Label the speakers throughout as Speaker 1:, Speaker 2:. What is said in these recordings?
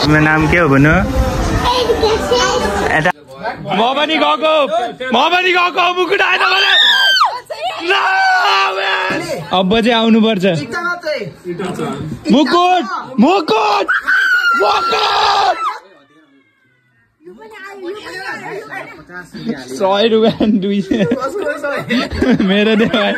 Speaker 1: मेरो नाम के हो भन्नु? म पनि गएको मुकुट आएन भने अब चाहिँ आउनुपर्छ। मुकुट 100 रुपैयाँ 200 मेरो दे भाइ।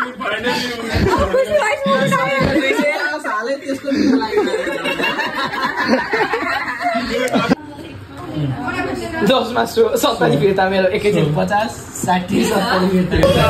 Speaker 2: दसमा 70 फिर्ता मेरो एकैचोटि 50 60 70 फिर्ता।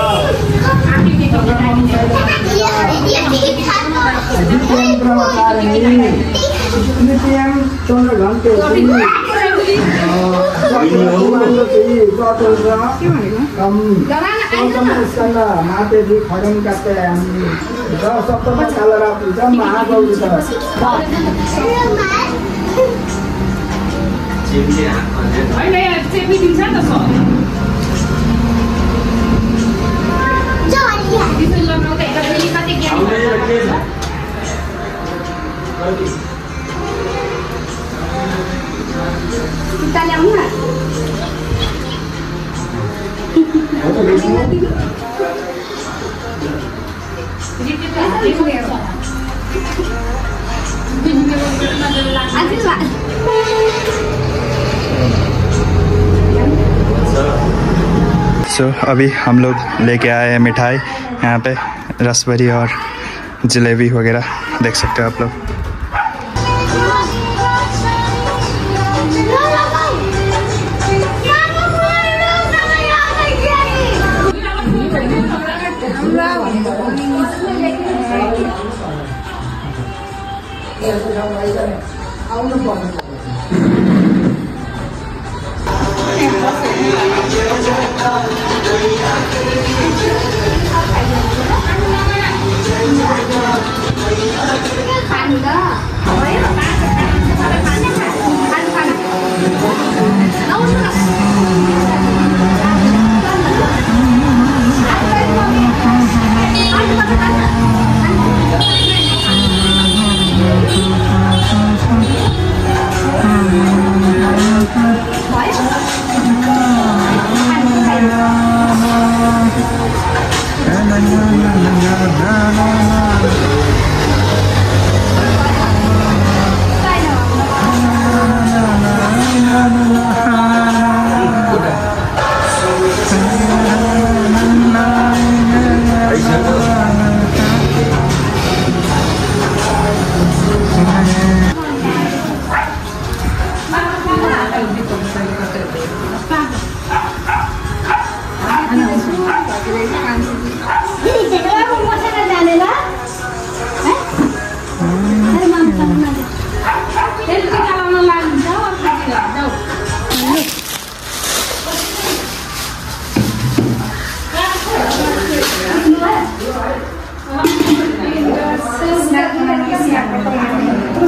Speaker 1: सो अभी हम लोग लेके आए हैं मिठाई यहाँ पे, रसभरी और जलेबी वगैरह देख सकते हो आप लोग।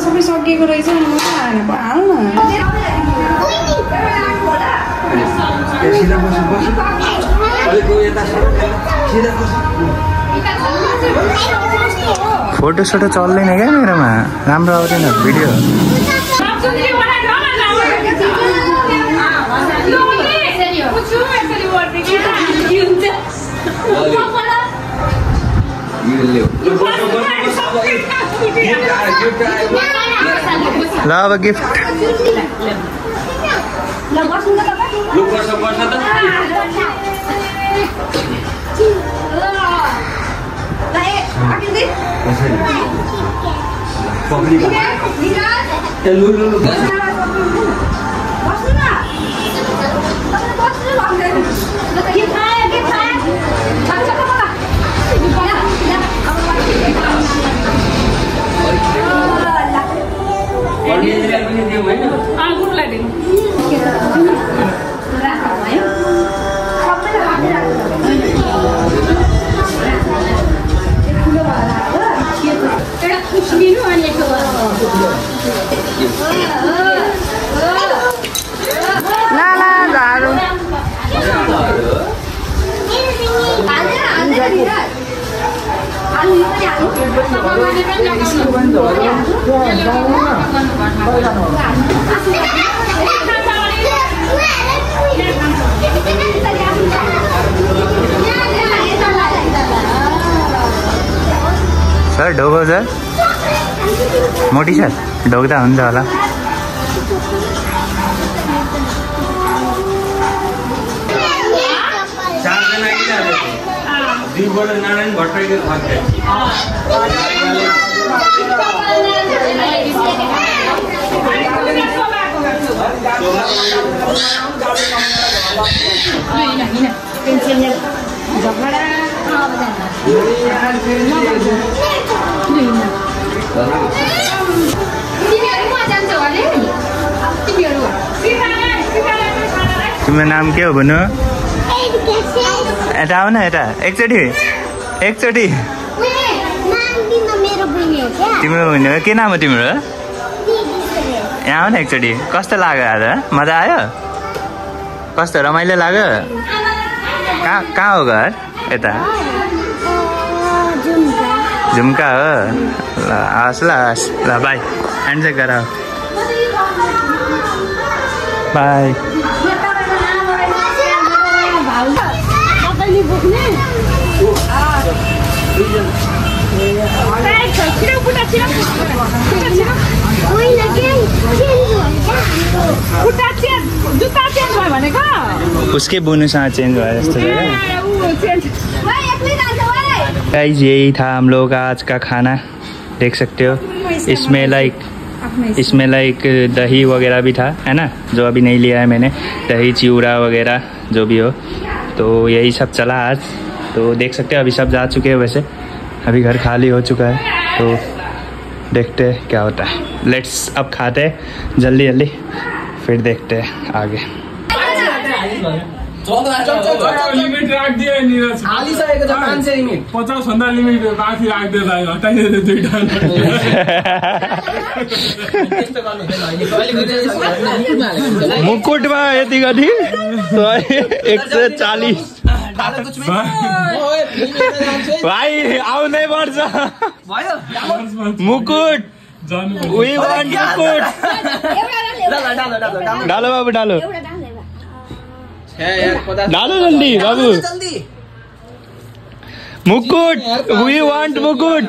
Speaker 3: सबै सकिएको रहेछ नि, म हाल्नु हाल्न
Speaker 1: फोटो सोटो चल्दैन क्या मेरोमा, राम्रो आउँदैन भिडियो। ल अब गिफ्ट सर ढोको सर मोटी सर ढोक्दा हुन्छ होला
Speaker 4: नारायण भट्टराईको खाद्य
Speaker 1: तिम्रो नाम के हो भन्नु यता आऊ न यता एकचोटि तिम्रो बहिनी हो के नाम हो तिम्रो यहाँ आऊ न एकचोटि कस्तो लाग्यो आज मजा आयो कस्तो रमाइलो लाग्यो कहाँ हो घर यता झुम्का हो ल हस् ल बाई ह्यान्डसेक गर बाई उसके बुनुसँग चेन्ज भयो जस्तो गाइस यही था हम लोग का आज का खाना देख सकते हो इसमें लाइक दही वगैरह भी था है ना जो अभी नहीं लिया है मैंने दही चिवड़ा वगैरह जो भी हो तो यही सब चला आज तो देख सकते हो अभी सब जा चुके हैं वैसे अभी घर खाली हो चुका है तो देखते हैं क्या होता है लेट्स अब खाते हैं जल्दी फिर देखते हैं आगे
Speaker 4: लिमिट राखिदियो नि
Speaker 2: हालिसकेको छ 500 लिमिट
Speaker 4: 50 भन्दा लिमिट माथि राख्दै लाग्यो हटाइदियो दुईटा
Speaker 2: त्यस्तो गर्नु हुँदैन
Speaker 1: मुकुटमा यति गरी 140 भाइ आउनै पर्छ
Speaker 2: भयो
Speaker 1: मुकुट वी वान्ट मुकुट डालो बाबु डालो डालो जल्दी बाबू मुकुट वी वान्ट मुकुट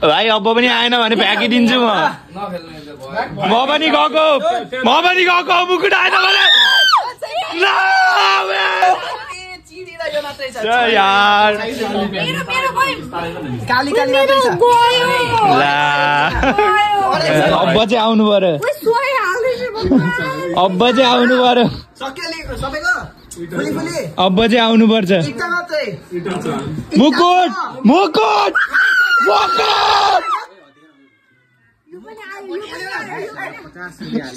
Speaker 1: भाइ अब पनि आएन भने फ्याँकिदिन्छु म पनि गएको मुकुट आएन भने यार अब चाहिँ आउनु पर्यो अब चाहिँ आउनु पर्छ मुकुट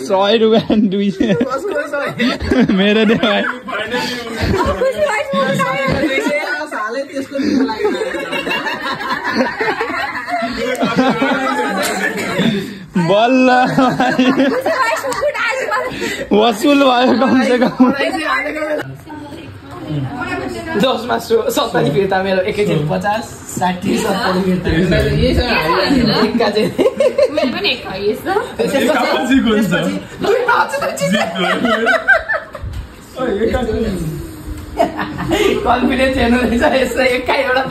Speaker 1: 100 रुपियाँ 200 मेरो दे भाइ बल्ल वसुल भयो कम से कम
Speaker 2: 10 मा 70 फिर्ता मेरो एकैचोटि 50 60 70 फिर्ता मैले पनि एक खाइएछ कन्फिडेन्स हेर्नु रहेछ यसो एकै एउटा